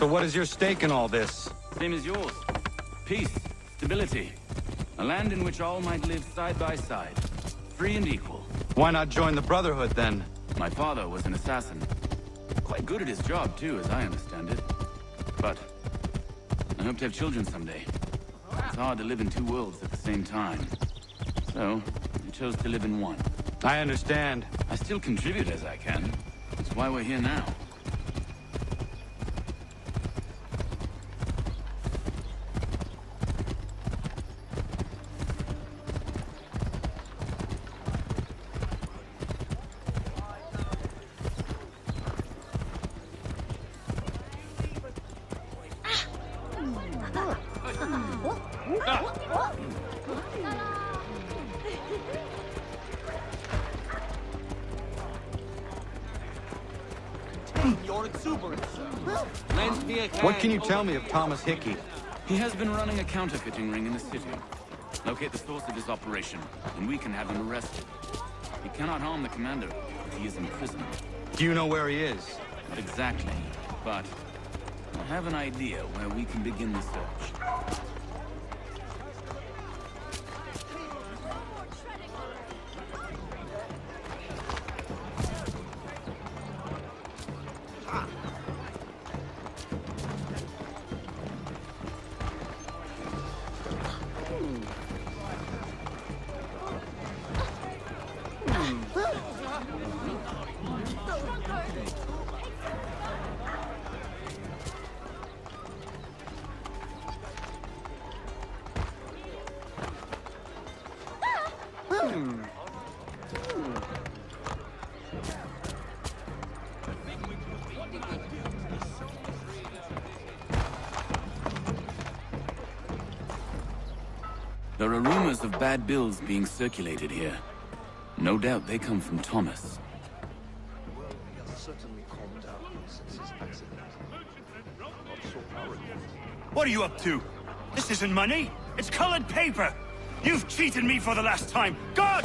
So what is your stake in all this? Same as yours. Peace, stability. A land in which all might live side by side. Free and equal. Why not join the Brotherhood, then? My father was an assassin. Quite good at his job, too, as I understand it. But I hope to have children someday. It's hard to live in two worlds at the same time. So, I chose to live in one. I understand. I still contribute as I can. That's why we're here now. Your exuberance, sir. Lend me a hand. What can you tell me of Thomas Hickey? He has been running a counterfeiting ring in the city. Locate the source of his operation, and we can have him arrested. He cannot harm the commander, but he is imprisoned. Do you know where he is? Not exactly, but I have an idea where we can begin the search. There are rumors of bad bills being circulated here. No doubt they come from Thomas. He has certainly calmed down since his accident. Not so arrogant. What are you up to? This isn't money. It's colored paper. You've cheated me for the last time. God!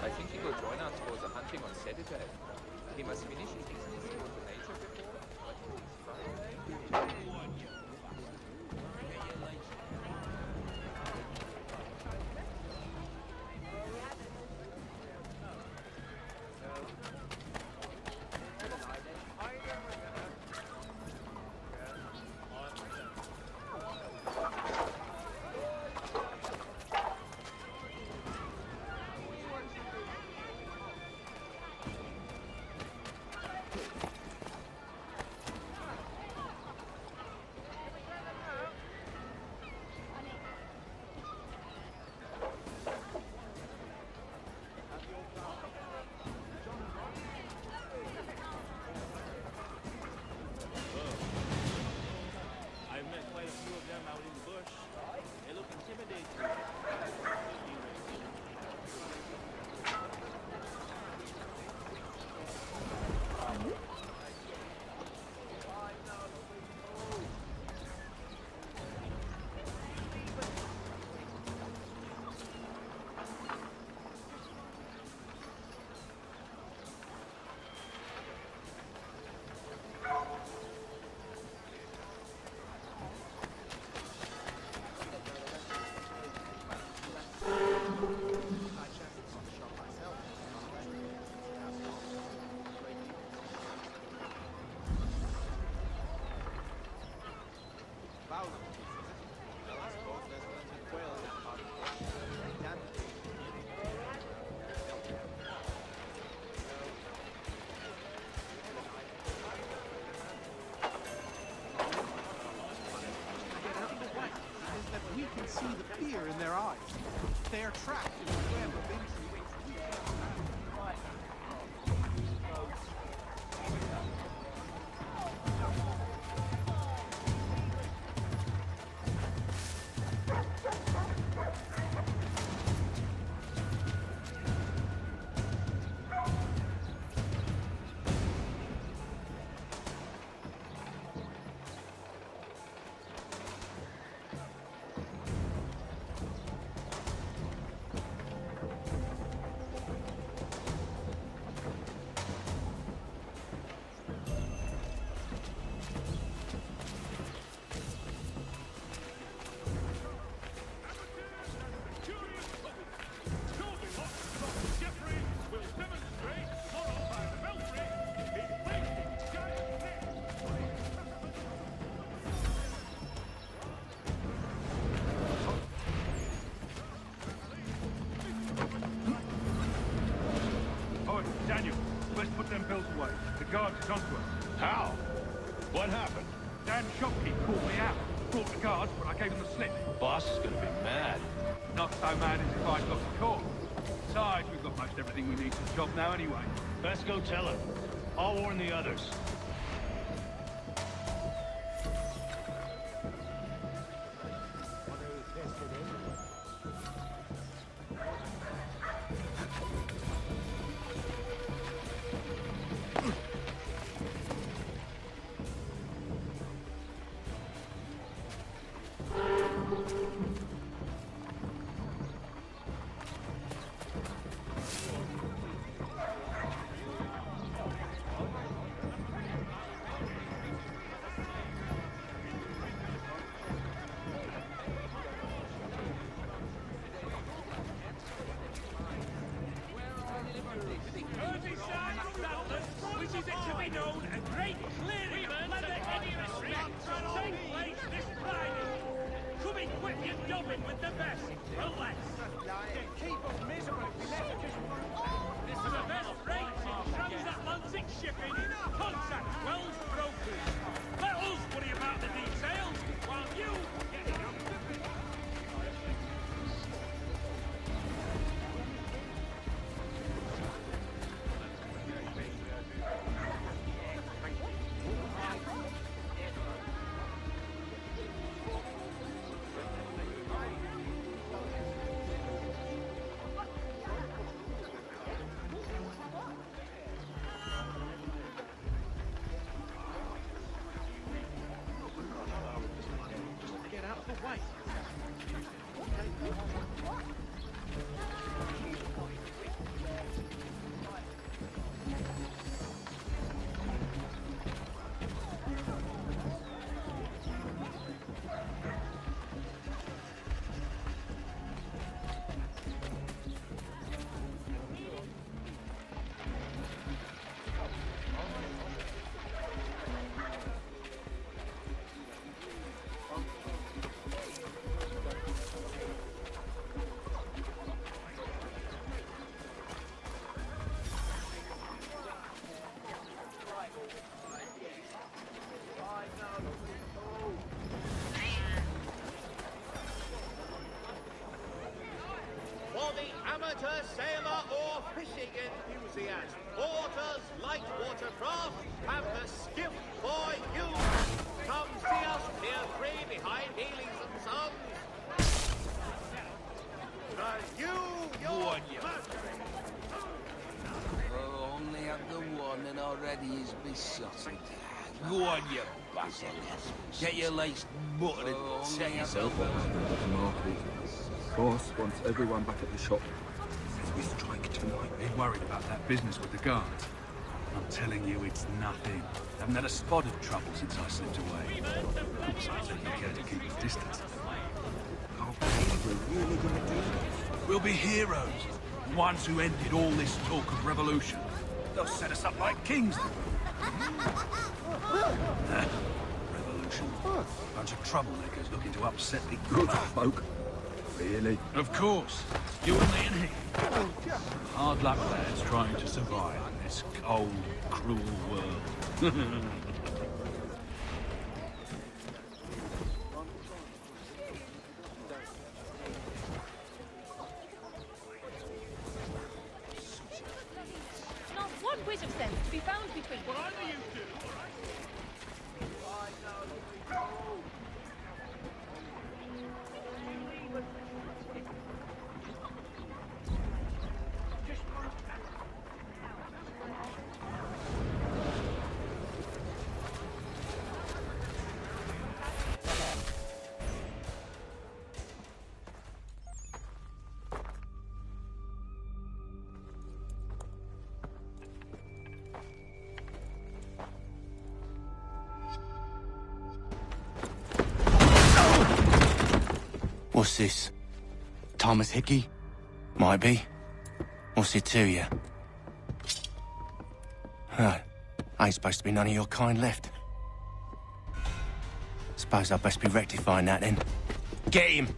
I think he will join us for the hunting on Saturday. He must finish his business with the nature before, but he's fine. I've met quite a few of them out in the bush. They look intimidating. We can see the fear in their eyes. They are trapped in a web of intrigue. guards is onto us. How? What happened? Dan's shopkeep called me out. Brought the guards, but I gave him the slip. Boss is gonna be mad. Not so mad as if I'd got the call. Besides, we've got most everything we need for the job now anyway. Best go tell him. I'll warn the others. Which is it to be known a great clearing of leather any respect take place this Friday. Come equip your dobbin with the best for less. Keep us miserable if we let it just This is the best rates in transatlantic shipping. Contact Wells Brokers. Let us worry about the details while you get it up. For the amateur sailor or fishing enthusiast, Porter's light watercraft have the skiff for you. Come see us, Pier 3 behind Healy's and Sons. The your Mercury. Oh, only have the one and already is besotted. Go on, you bastard. Get your lace buttered and set yourself Boss wants everyone back at the shop. Says we strike tonight. They're worried about that business with the guards. I'm telling you, it's nothing. Haven't had a spot of trouble since I slipped away. Besides, taking care to keep his distance. We're really gonna do this? We'll be heroes. The ones who ended all this talk of revolution. They'll set us up like kings. Revolution. Bunch of troublemakers looking to upset the Good folk. Really? Of course. You and me and he. Hard luck lads trying to survive in this cold, cruel world. Not one whit of sense to be found between. What either you do, What's this? Thomas Hickey? Might be. What's it to you? Right. Ain't supposed to be none of your kind left. Suppose I best be rectifying that then. Get him!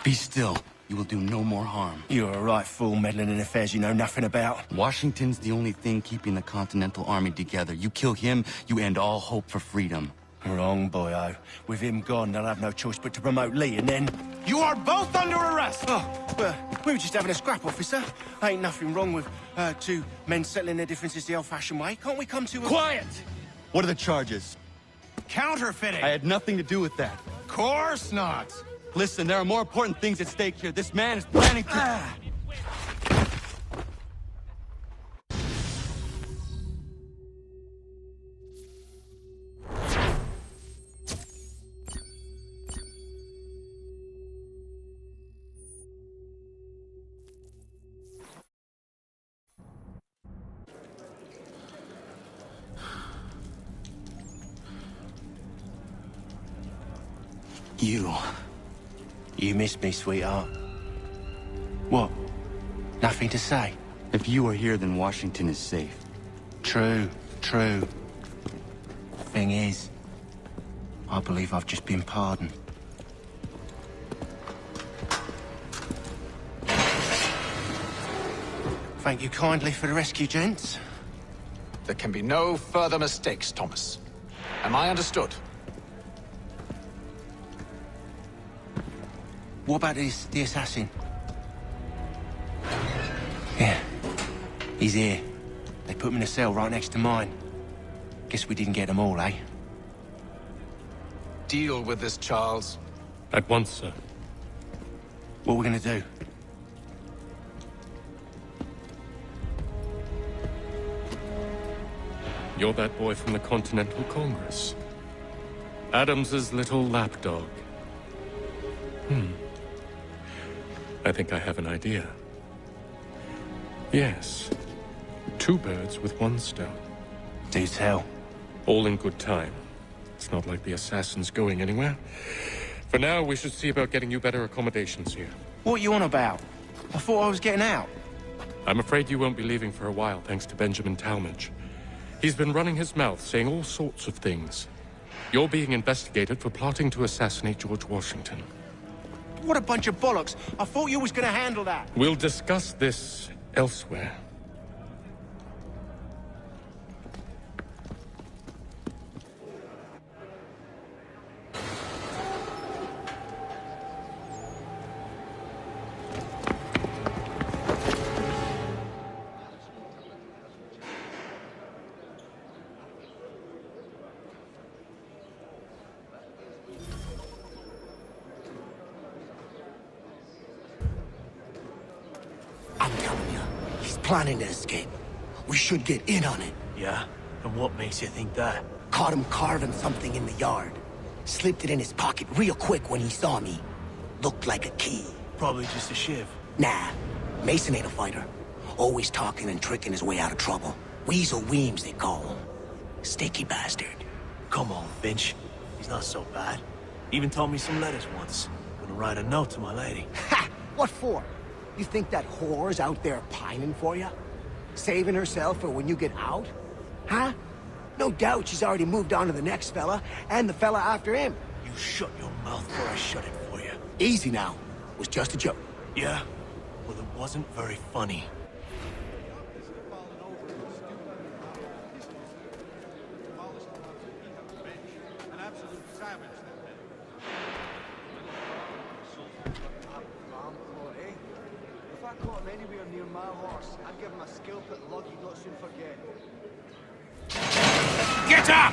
Be still. You will do no more harm. You're a right fool meddling in affairs you know nothing about. Washington's the only thing keeping the Continental Army together. You kill him, you end all hope for freedom. Wrong, boyo. With him gone, they'll have no choice but to promote Lee, and then... You are both under arrest! Oh, well, we were just having a scrap, officer. Ain't nothing wrong with two men settling their differences the old-fashioned way. Can't we come to a... Quiet! What are the charges? Counterfeiting! I had nothing to do with that. Course not! Listen, there are more important things at stake here. This man is planning to... You missed me, sweetheart. What? Nothing to say? If you are here, then Washington is safe. True. Thing is, I believe I've just been pardoned. Thank you kindly for the rescue, gents. There can be no further mistakes, Thomas. Am I understood? What about the assassin? Yeah, he's here. They put him in a cell right next to mine. Guess we didn't get them all, eh? Deal with this, Charles. At once, sir. What are we gonna do? You're that boy from the Continental Congress. Adams's little lapdog. I think I have an idea. Yes. 2 birds with 1 stone. Do tell. All in good time. It's not like the assassin's going anywhere. For now, we should see about getting you better accommodations here. What are you on about? I thought I was getting out. I'm afraid you won't be leaving for a while, thanks to Benjamin Talmadge. He's been running his mouth, saying all sorts of things. You're being investigated for plotting to assassinate George Washington. What a bunch of bollocks. I thought you was gonna handle that. We'll discuss this elsewhere. Planning to escape. We should get in on it. Yeah? And what makes you think that? Caught him carving something in the yard. Slipped it in his pocket real quick when he saw me. Looked like a key. Probably just a shiv. Nah. Mason ain't a fighter. Always talking and tricking his way out of trouble. Weasel Weems, they call him. Sticky bastard. Come on, Finch. He's not so bad. Even told me some letters once. Gonna write a note to my lady. Ha! What for? You think that whore's out there pining for you? Saving herself for when you get out? Huh? No doubt she's already moved on to the next fella, and the fella after him. You shut your mouth before I shut it for you. Easy now. It was just a joke. Yeah? Well, it wasn't very funny. Anywhere near my horse, I'd give him a skill put lug he'd not soon forget. Get up!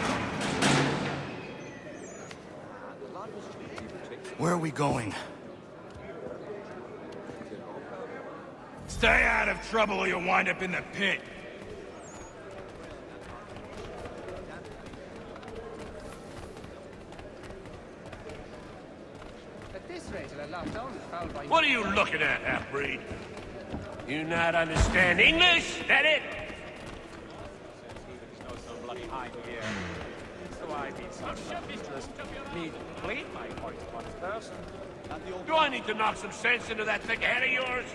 Where are we going? Stay out of trouble or you'll wind up in the pit. At this rate, I'll allow down the foul by... What are you looking at, half-breed? You not understand English? That it? There's no bloody hide here. So I need some business. Need to plead my point upon his person. Do I need to knock some sense into that thick head of yours?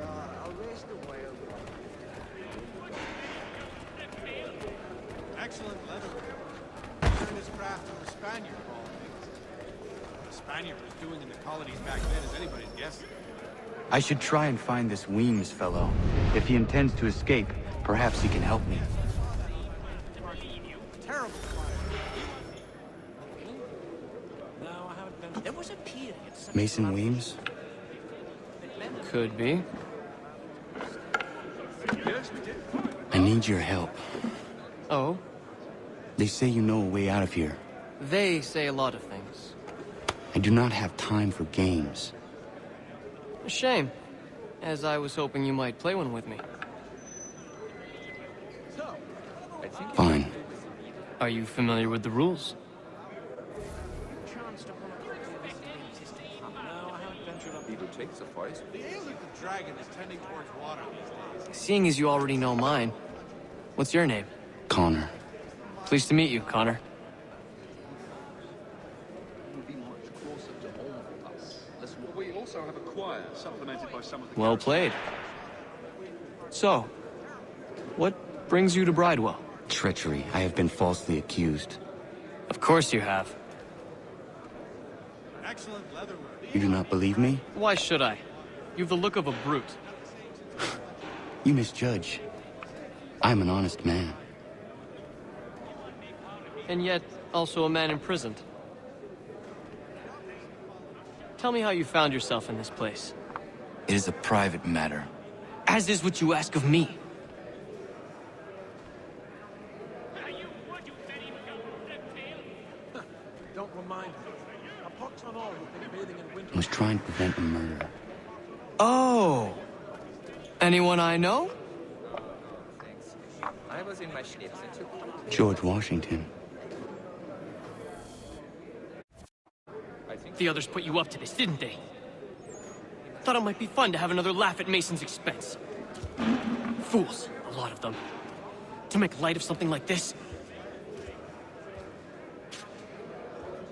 I'll raise the wild one. Excellent leather. Learned his craft from the Spaniard, of all things. What the Spaniard was doing in the colonies back then is anybody's guess. I should try and find this Weems fellow. If he intends to escape, perhaps he can help me. Terrible There was a period. Mason Weems? Could be. I need your help. Oh? They say you know a way out of here. They say a lot of things. I do not have time for games. A shame, as I was hoping you might play one with me. Fine. Are you familiar with the rules? People take the forest. The ale of the dragon is tending towards water these days. Seeing as you already know mine, what's your name? Connor. Pleased to meet you, Connor. Will be much closer to home for us. We also have a choir, supplemented by some of the... Well played. So, what brings you to Bridewell? Treachery. I have been falsely accused. Of course you have. Excellent leatherwork. You do not believe me? Why should I? You've the look of a brute. You misjudge. I'm an honest man. And yet, also a man imprisoned. Tell me how you found yourself in this place. It is a private matter. As is what you ask of me. Don't remind me. A pox on all who've been bathing in winter. I was trying to prevent a murder. Oh! Anyone I know? Thanks. I was in my Schnitzel too. George Washington. The others put you up to this, didn't they? Thought it might be fun to have another laugh at Mason's expense. Fools, a lot of them. To make light of something like this.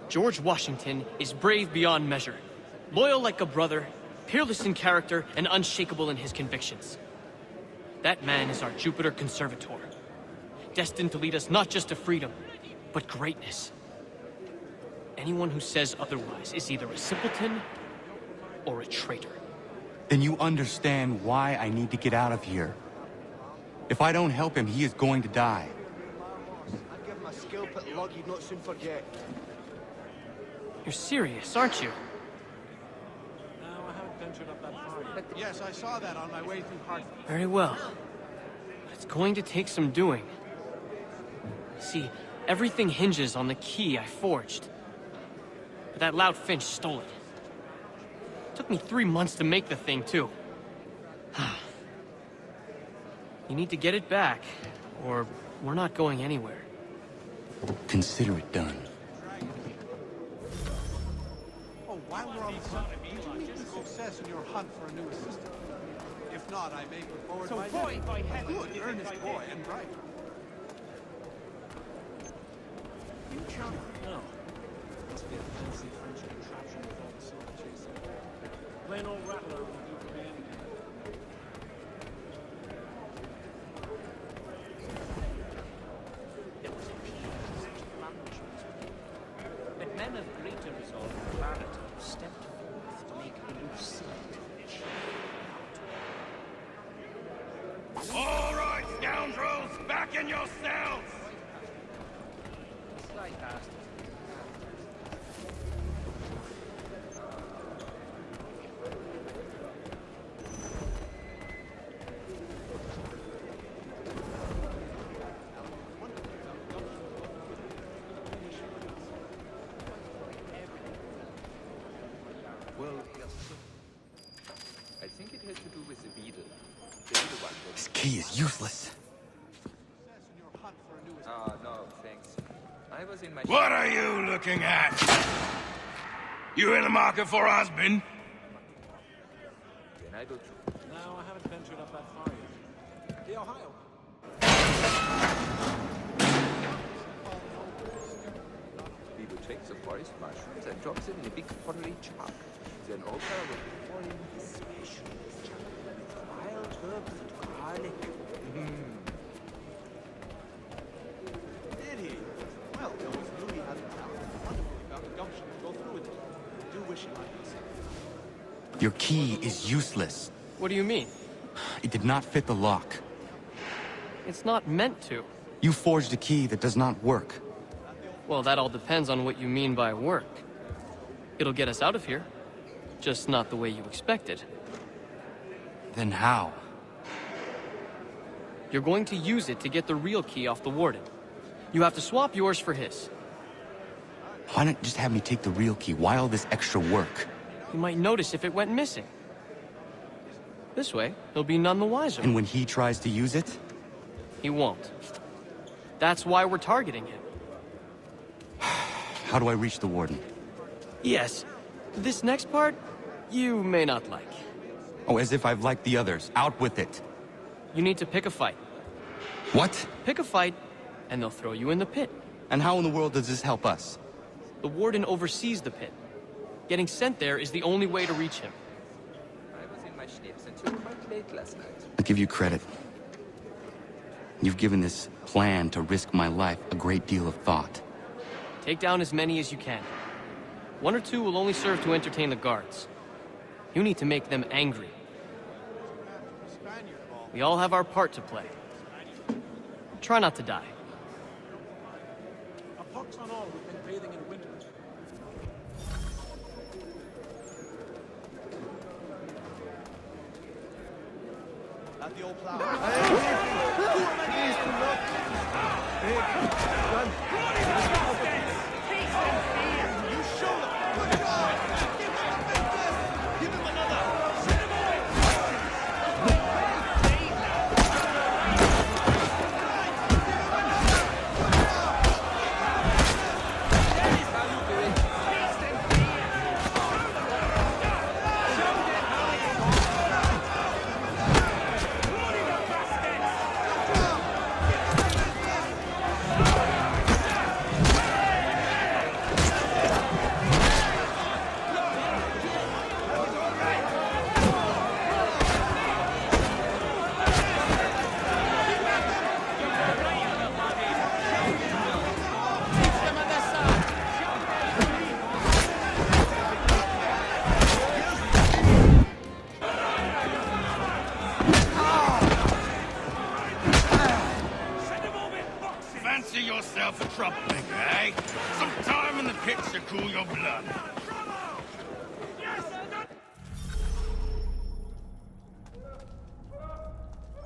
George Washington is brave beyond measure, loyal like a brother, peerless in character, and unshakable in his convictions. That man is our Jupiter Conservator, destined to lead us not just to freedom, but greatness. Anyone who says otherwise is either a simpleton or a traitor. Then you understand why I need to get out of here. If I don't help him, he is going to die. I'd give him a skill put lug he'd not soon forget. You're serious, aren't you? No, I haven't ventured up that far yet. Yes, I saw that on my way through Hartford. Very well. But it's going to take some doing. See, everything hinges on the key I forged. But that loud Finch stole it. Took me 3 months to make the thing, too. You need to get it back, or we're not going anywhere. Consider it done. Oh, while we're on the subject, did you meet with success in your hunt for a new assistant? If not, I may put forward my name. A good, earnest boy and bright. You chum? No. Must be a fancy French contraption with all the silver chasing. Plain old rattler will do for me anything. There was a period of such accomplishments but men of greater resolve and clarity stepped forth to make a new siege. All right, scoundrels, back in your cells! Sly bastard. I think it has to do with the beetle. The little one. This key is useless. No, thanks. I was in my... What are you looking at? You in the market for a husband? Then I go too. No, I haven't ventured up that far yet. The Ohio. People take the forest mushrooms and drop them in a big pottery jug. Then Oprah will pour in his special herbs and garlic. Did he? Well, he always knew he had the talent. Wonderful he found the gumption to go through with it. I do wish he might be safe. Your key is useless. What do you mean? It did not fit the lock. It's not meant to. You forged a key that does not work. Well, that all depends on what you mean by work. It'll get us out of here. Just not the way you expected. Then how? You're going to use it to get the real key off the warden. You have to swap yours for his. Why not just have me take the real key? Why all this extra work? You might notice if it went missing. This way, he'll be none the wiser. And when he tries to use it? He won't. That's why we're targeting him. How do I reach the warden? Yes. This next part, you may not like. Oh, as if I've liked the others. Out with it. You need to pick a fight. What? Pick a fight, and they'll throw you in the pit. And how in the world does this help us? The warden oversees the pit. Getting sent there is the only way to reach him. I was in my schnips until quite late last night. I'll give you credit. You've given this plan to risk my life a great deal of thought. Take down as many as you can. 1 or 2 will only serve to entertain the guards. You need to make them angry. We all have our part to play. Try not to die. A pox on all, we've been bathing in winter. At the old plow. Fancy yourself a troublemaker, eh? Some time in the pits to cool your blood.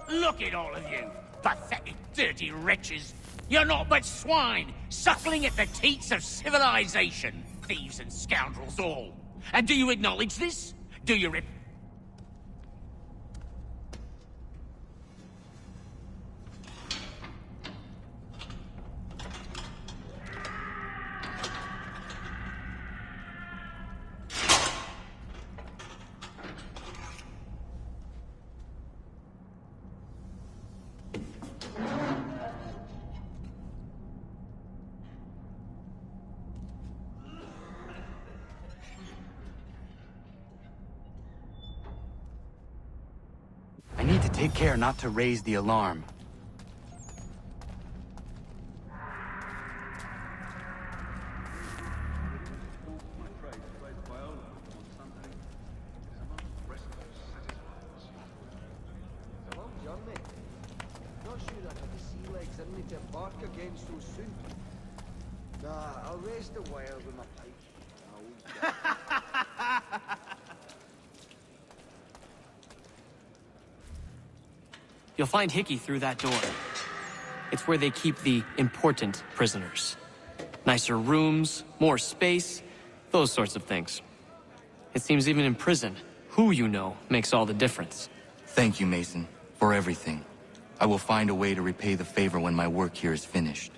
Look at all of you, pathetic, dirty wretches. You're not but swine, suckling at the teats of civilization. Thieves and scoundrels all. And do you acknowledge this? Do you I need to take care not to raise the alarm. Come on, John, mate. Not sure I have the sea legs in me to embark again so soon. Nah, I'll raise the wire with my pipe. You'll find Hickey through that door. It's where they keep the important prisoners. Nicer rooms, more space, those sorts of things. It seems even in prison, who you know makes all the difference. Thank you, Mason, for everything. I will find a way to repay the favor when my work here is finished.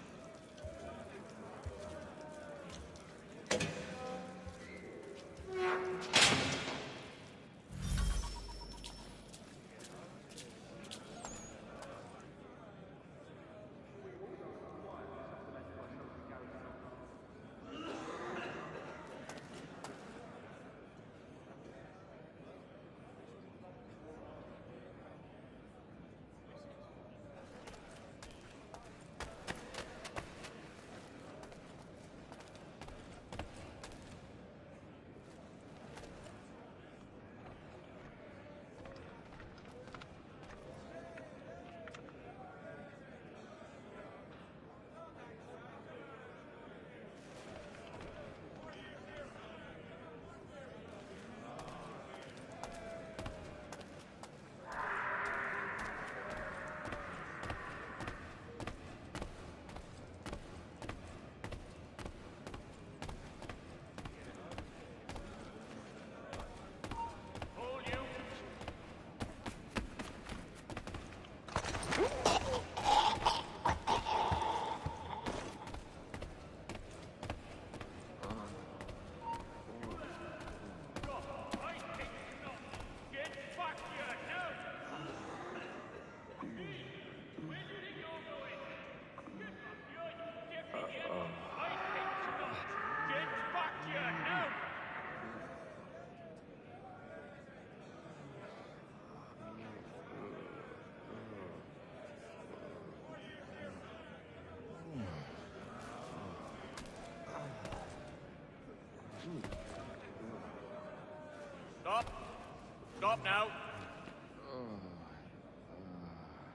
Stop now.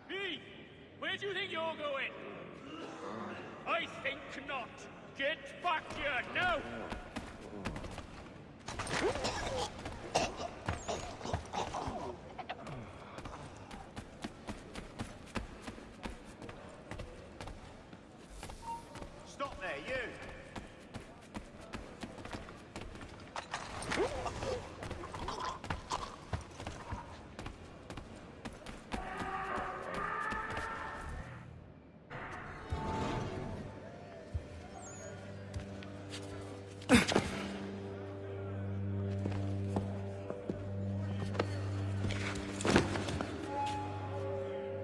Hey, where do you think you're going? I think not. Get back here now. Stop there, you!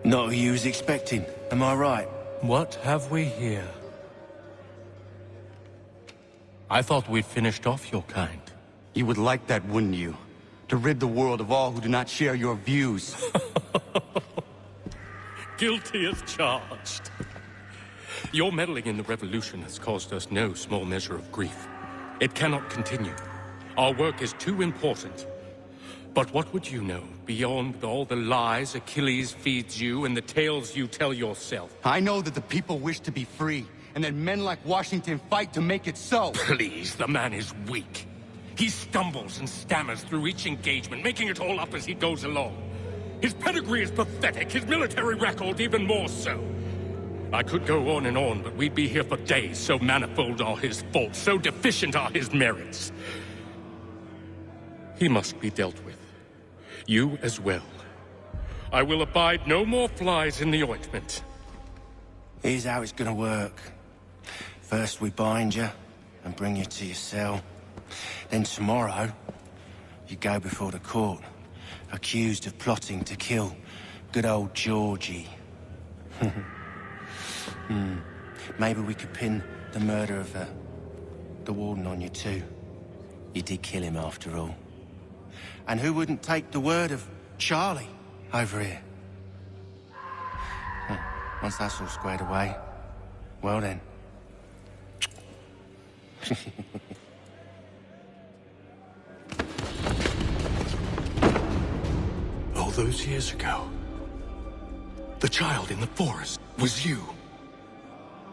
Not who you was expecting, am I right? What have we here? I thought we'd finished off your kind. You would like that, wouldn't you? To rid the world of all who do not share your views. Guilty as charged. Your meddling in the revolution has caused us no small measure of grief. It cannot continue. Our work is too important. But what would you know beyond all the lies Achilles feeds you and the tales you tell yourself? I know that the people wish to be free, and that men like Washington fight to make it so. Please, the man is weak. He stumbles and stammers through each engagement, making it all up as he goes along. His pedigree is pathetic, his military record even more so. I could go on, but we'd be here for days, so manifold are his faults, so deficient are his merits. He must be dealt with. You as well. I will abide no more flies in the ointment. Here's how it's gonna work. First we bind you and bring you to your cell. Then tomorrow, you go before the court, accused of plotting to kill good old Georgie. Maybe we could pin the murder of the warden on you too. You did kill him after all. And who wouldn't take the word of Charlie over here? Once that's all squared away, well then. All those years ago, the child in the forest was you.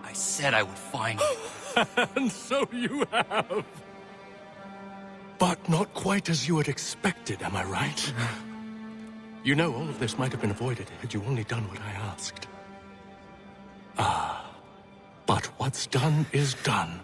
I said I would find you. And so you have. But not quite as you had expected, am I right? You know, all of this might have been avoided had you only done what I asked. But what's done is done.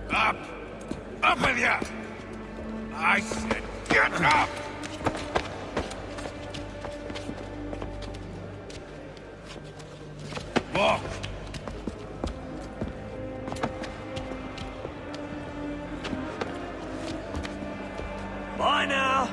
Up! Up with ya! I said get up! Walk! Bye now!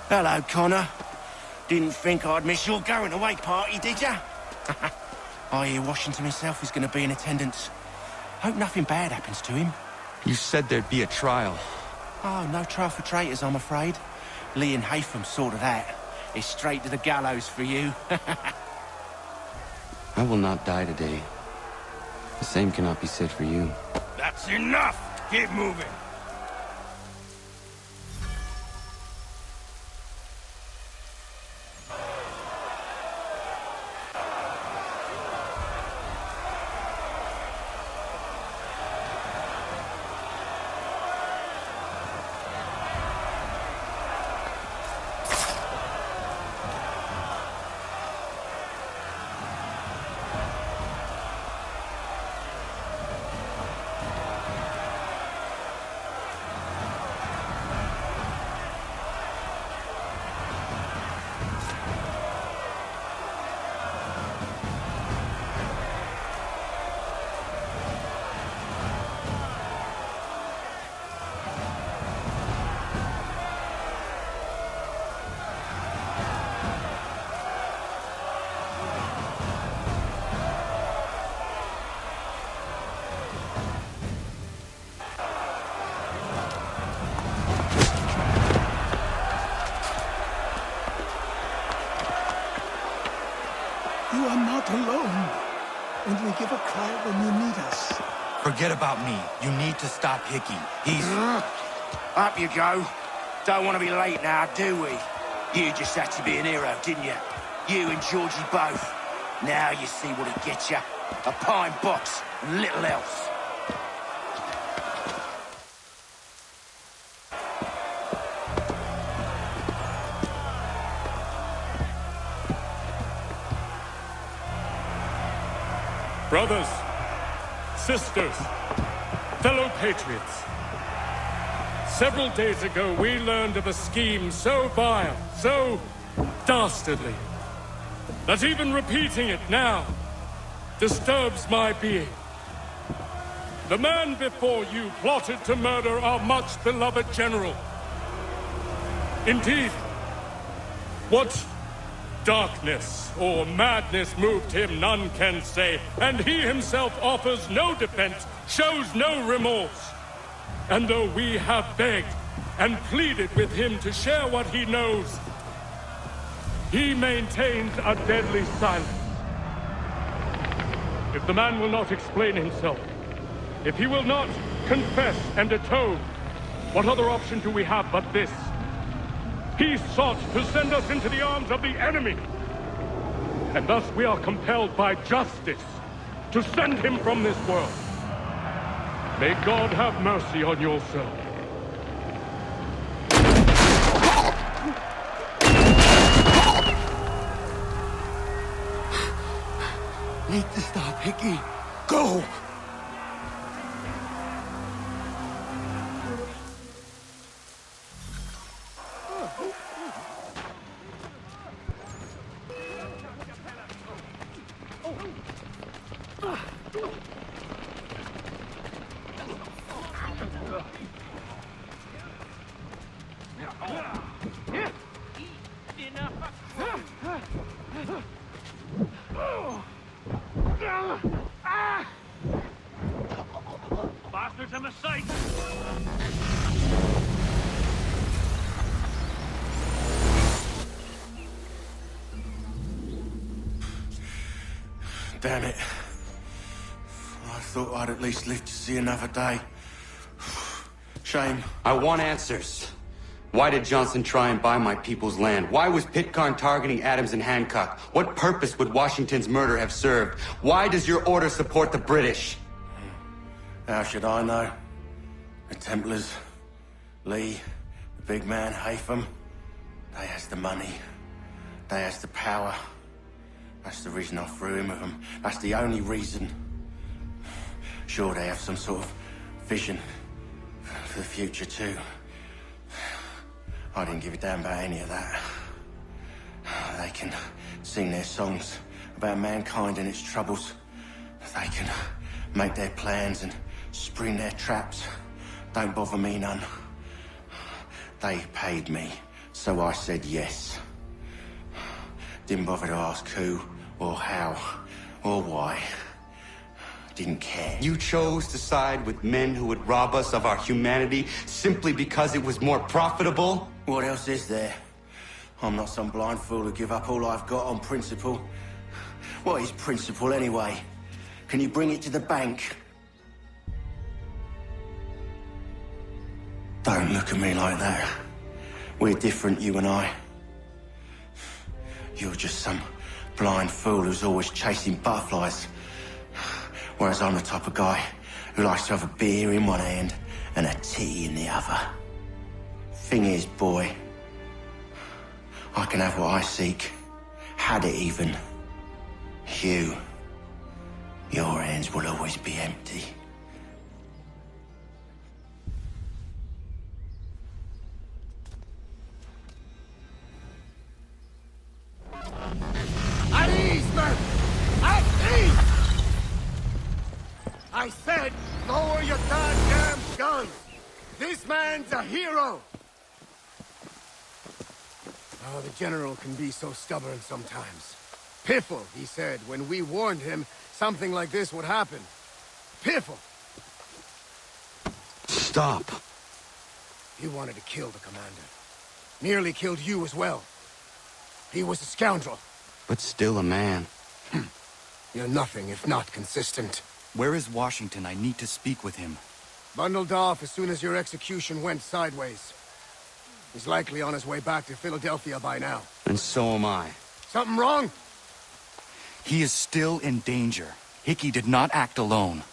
Hello, Connor. Didn't think I'd miss your going away party, did ya? I hear Washington himself is going to be in attendance. Hope nothing bad happens to him. You said there'd be a trial. Oh, no trial for traitors, I'm afraid. Lee and Haytham sorted that. It's straight to the gallows for you. I will not die today. The same cannot be said for you. That's enough! Keep moving! You are not alone. Only give a cry when you need us. Forget about me. You need to stop Hickey. He's... Up you go. Don't want to be late now, do we? You just had to be an hero, didn't you? You and Georgie both. Now you see what it gets you. A pine box and little else. Brothers, sisters, fellow patriots. Several days ago, we learned of a scheme so vile, so dastardly, that even repeating it now disturbs my being. The man before you plotted to murder our much-beloved general. Indeed, what darkness or madness moved him, none can say, and he himself offers no defense, shows no remorse. And though we have begged and pleaded with him to share what he knows, he maintains a deadly silence. If the man will not explain himself, if he will not confess and atone, what other option do we have but this? He sought to send us into the arms of the enemy. And thus we are compelled by justice to send him from this world. May God have mercy on your soul. Need to stop Hickey. Go! Bastards, a mistake! Damn it. I thought I'd at least live to see another day. Shame. I want answers. Why did Johnson try and buy my people's land? Why was Pitcairn targeting Adams and Hancock? What purpose would Washington's murder have served? Why does your order support the British? How should I know? The Templars, Lee, the big man, Haytham, they has the money. They has the power. That's the reason I threw in with them. That's the only reason. Sure, they have some sort of vision for the future too. I didn't give a damn about any of that. They can sing their songs about mankind and its troubles. They can make their plans and spring their traps. Don't bother me none. They paid me, so I said yes. Didn't bother to ask who or how or why. Didn't care. You chose to side with men who would rob us of our humanity simply because it was more profitable? What else is there? I'm not some blind fool who give up all I've got on principle. What is principle anyway? Can you bring it to the bank? Don't look at me like that. We're different, you and I. You're just some blind fool who's always chasing butterflies. Whereas I'm the type of guy who likes to have a beer in one hand and a tea in the other. Thing is, boy, I can have what I seek. Had it even. Your hands will always be empty. At ease, men! At ease! I said, lower your goddamn guns! This man's a hero! Oh, the General can be so stubborn sometimes. Piffle, he said, when we warned him something like this would happen. Piffle! Stop. He wanted to kill the commander. Nearly killed you as well. He was a scoundrel. But still a man. You're nothing if not consistent. Where is Washington? I need to speak with him. Bundled off as soon as your execution went sideways. He's likely on his way back to Philadelphia by now. And so am I. Something wrong? He is still in danger. Hickey did not act alone.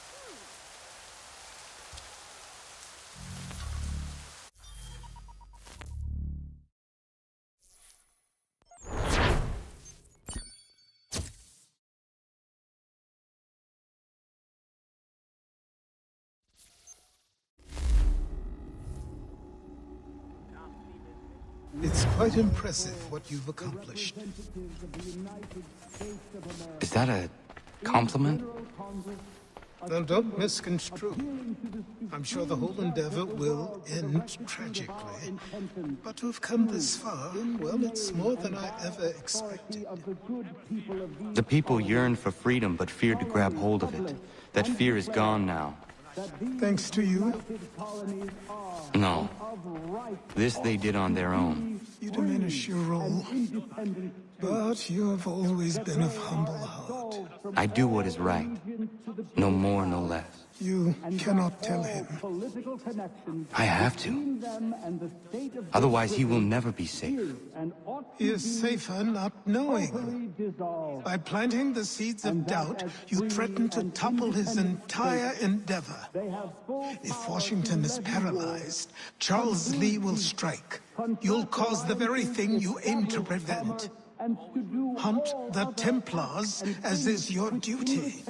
It's quite impressive what you've accomplished. Is that a compliment? Now, don't misconstrue. I'm sure the whole endeavor will end tragically. But to have come this far, well, it's more than I ever expected. The people yearned for freedom but feared to grab hold of it. That fear is gone now. Thanks to you? No. This they did on their own. You diminish your role. But you have always been of humble heart. I do what is right. No more, no less. You cannot tell him. I have to. Otherwise, he will never be safe. He is safer not knowing. By planting the seeds of doubt, you threaten to topple his entire endeavor. If Washington is paralyzed, Charles Lee will strike. You'll cause the very thing you aim to prevent. Hunt the Templars, as is your duty.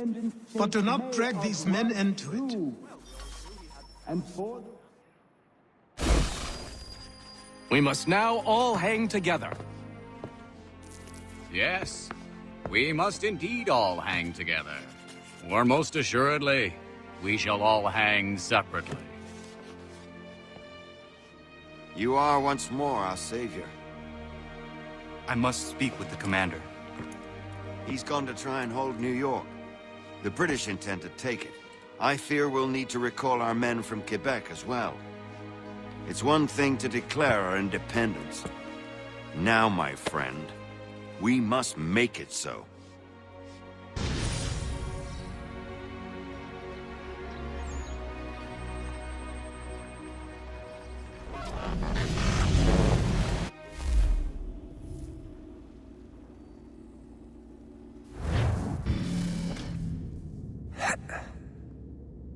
But do not drag these men into it. We must now all hang together. Yes, we must indeed all hang together. Or most assuredly, we shall all hang separately. You are once more our savior. I must speak with the commander. He's gone to try and hold New York. The British intend to take it. I fear we'll need to recall our men from Quebec as well. It's one thing to declare our independence. Now, my friend, we must make it so.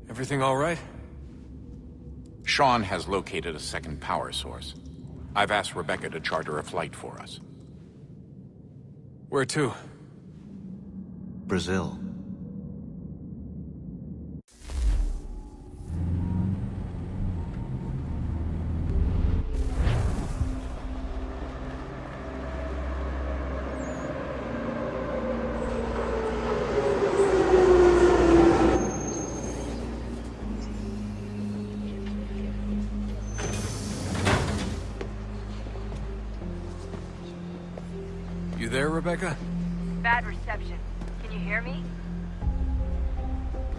Everything all right? Sean has located a second power source. I've asked Rebecca to charter a flight for us. Where to? Brazil. You there, Rebecca? Bad reception. Can you hear me?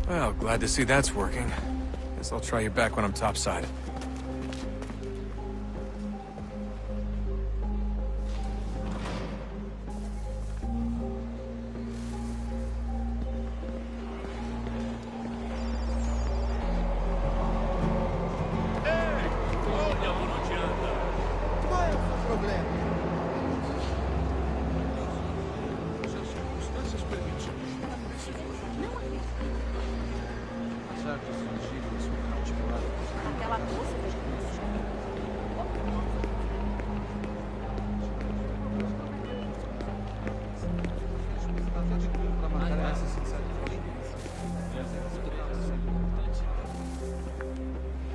Well, glad to see that's working. Guess I'll try you back when I'm topside.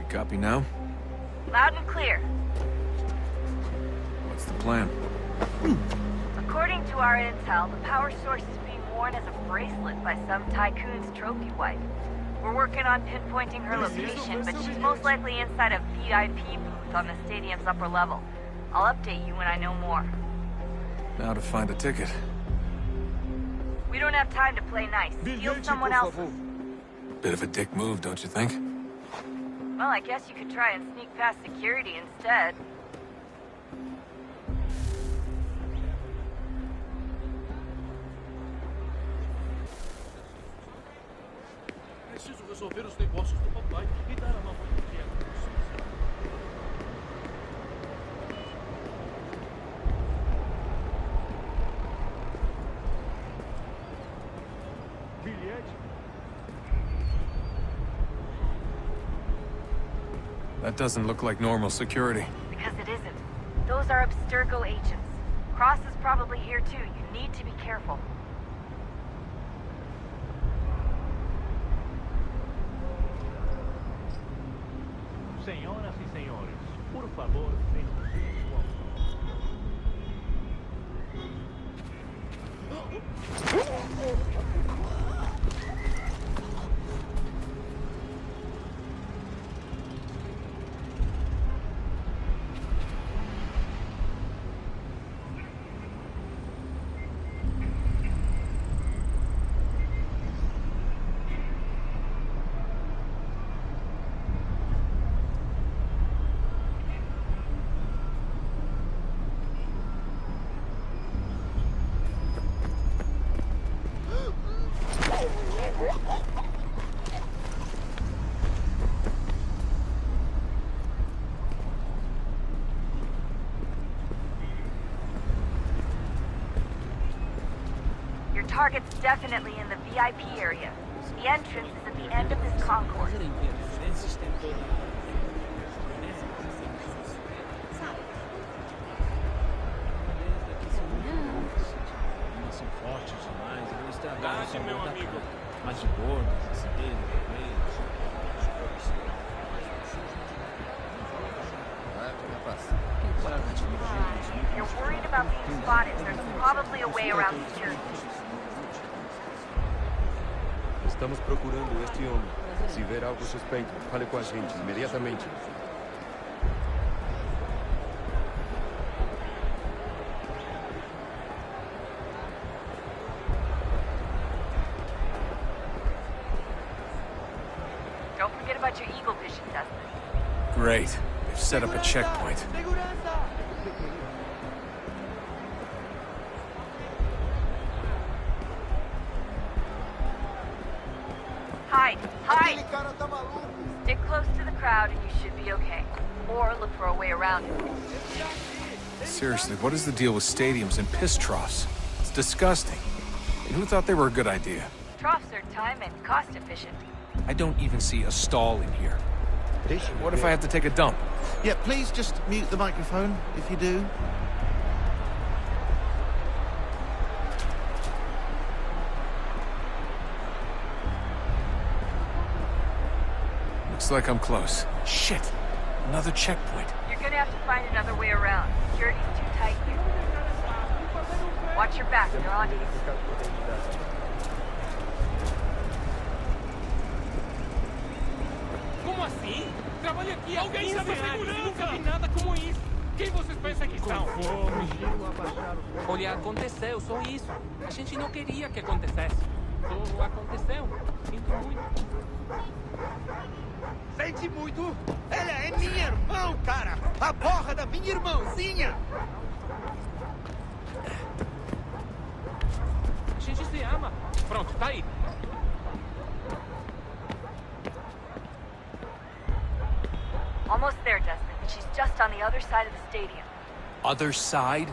Copy now? Loud and clear. What's the plan? According to our intel, the power source is being worn as a bracelet by some tycoon's trophy wife. We're working on pinpointing her location, but she's most likely inside a VIP booth on the stadium's upper level. I'll update you when I know more. Now to find a ticket. We don't have time to play nice. Steal someone else's. Bit of a dick move, don't you think? Well, I guess you could try and sneak past security instead. Preciso resolver os negócios do papai e dar a mão para ele. That doesn't look like normal security. Because it isn't. Those are Abstergo agents. Cross is probably here too. You need to be careful. Senhoras e senhores, por favor, venham. Target's definitely in the VIP area. The entrance is at the end of this concourse. São fortes demais, eles estragaram essa meu amigo. Mas de bordo, esse dele, You're worried about being spotted. There's probably a way around security. Estamos procurando este homem. Se ver algo suspeito, fale com a gente imediatamente. Don't forget about your eagle vision, Dustin. Great. They've set up a checkpoint. Hide! Hide! Stick close to the crowd and you should be okay. Or look for a way around it. Seriously, what is the deal with stadiums and piss troughs? It's disgusting. And who thought they were a good idea? Troughs are time and cost efficient. I don't even see a stall in here. What if I have to take a dump? Yeah, please just mute the microphone if you do. Looks like I'm close. Shit! Another checkpoint. You're gonna have to find another way around. Security's too tight here. Watch your back, they're on you. Como assim? Trabalho aqui há 15 anos e nunca vi nada como isso. Quem vocês pensam que são? escolha aconteceu, só isso. A gente não queria que acontecesse. Só aconteceu. Sinto muito. Sente muito? Ela é minha irmã, cara! A porra da minha irmãzinha! A gente se ama. Pronto, tá aí. Almost there, Desmond. She's just on the other side of the stadium. Other side?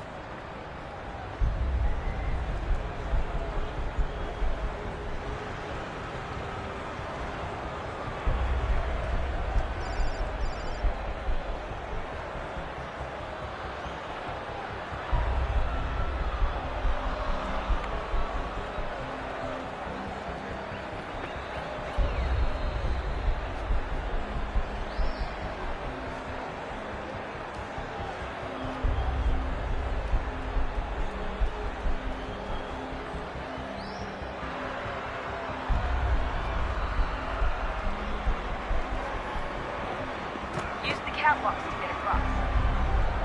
Use the catwalks to get across.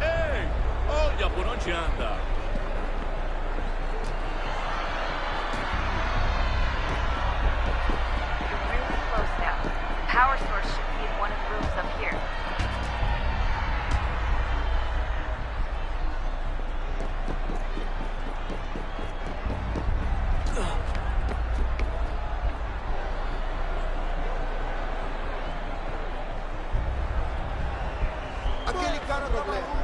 Ei! Olha por onde anda! You're really close now. The power source should be in one of the rooms up here. Aquele cara tá maluco!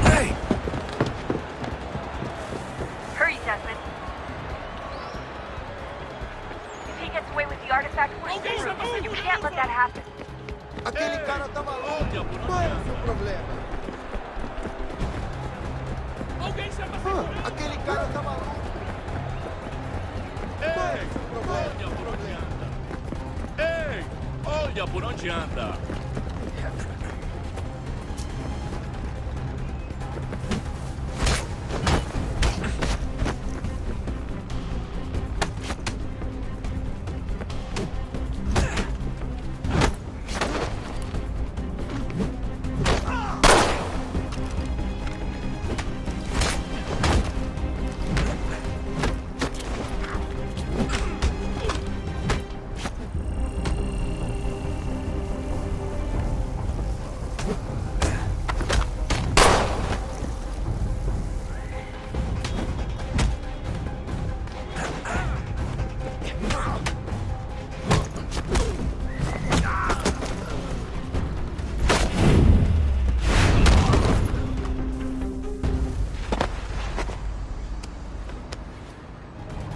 Hey! Hurry, Desmond. If he gets away with the artifact, we're screwed. You can't let that happen. Aquele cara tá maluco! Qual é o seu problema? Aquele cara tá maluco! Qual é o seu problema? Ei! Olha por onde anda!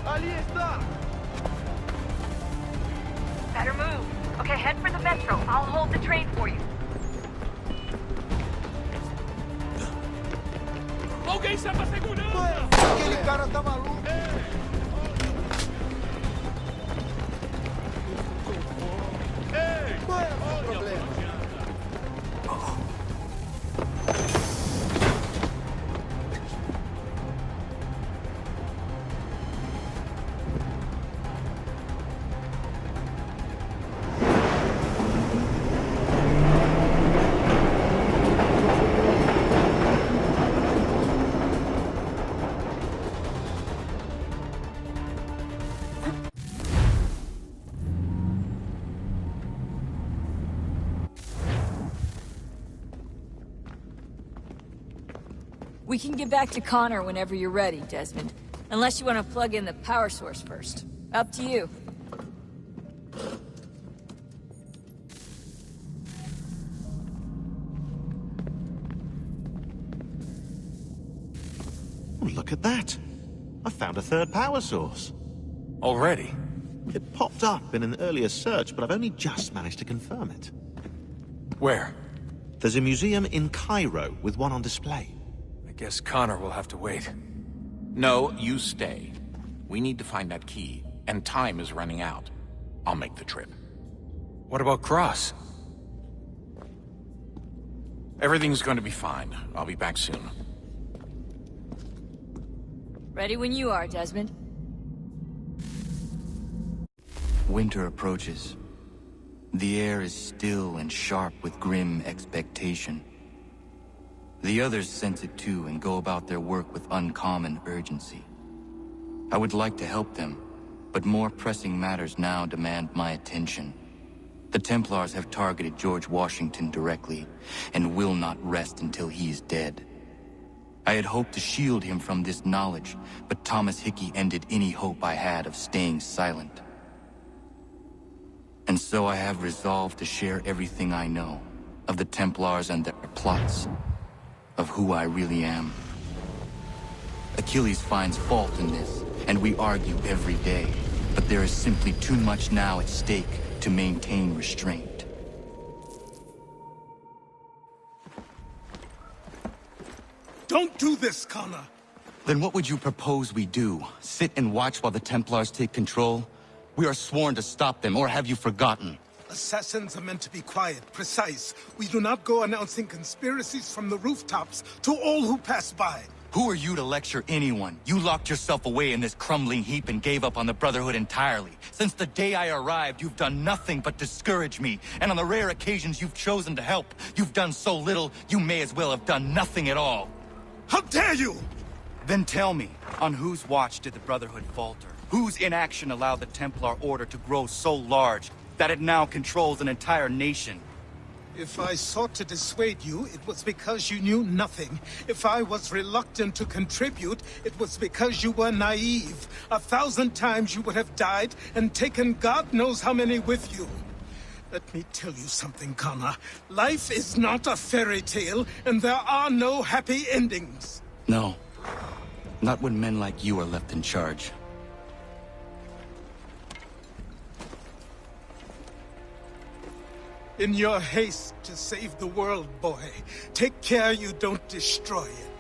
Ali está! Better move. Okay, head for the metro. I'll hold the train for you. Alguém chama a segurança! Aquele cara tá maluco! Ei! Qual é o seu problema? We can get back to Connor whenever you're ready, Desmond. Unless you want to plug in the power source first. Up to you. Oh, look at that. I found a third power source. Already? It popped up in an earlier search, but I've only just managed to confirm it. Where? There's a museum in Cairo with one on display. I guess Connor will have to wait. No, you stay. We need to find that key, and time is running out. I'll make the trip. What about Cross? Everything's going to be fine. I'll be back soon. Ready when you are, Desmond. Winter approaches. The air is still and sharp with grim expectation. The others sense it too and go about their work with uncommon urgency. I would like to help them, but more pressing matters now demand my attention. The Templars have targeted George Washington directly, and will not rest until he is dead. I had hoped to shield him from this knowledge, but Thomas Hickey ended any hope I had of staying silent. And so I have resolved to share everything I know, of the Templars and their plots, of who I really am. Achilles finds fault in this, and we argue every day, but there is simply too much now at stake to maintain restraint. Don't do this, Connor! Then what would you propose we do? Sit and watch while the Templars take control? We are sworn to stop them, or have you forgotten? Assassins are meant to be quiet, precise. We do not go announcing conspiracies from the rooftops to all who pass by. Who are you to lecture anyone? You locked yourself away in this crumbling heap and gave up on the Brotherhood entirely. Since the day I arrived, you've done nothing but discourage me. And on the rare occasions you've chosen to help, you've done so little, you may as well have done nothing at all. How dare you! Then tell me, on whose watch did the Brotherhood falter? Whose inaction allowed the Templar Order to grow so large that it now controls an entire nation? If I sought to dissuade you, it was because you knew nothing. If I was reluctant to contribute, it was because you were naive. 1,000 times you would have died and taken God knows how many with you. Let me tell you something, Connor. Life is not a fairy tale, and there are no happy endings. No. Not when men like you are left in charge. In your haste to save the world, boy, take care you don't destroy it.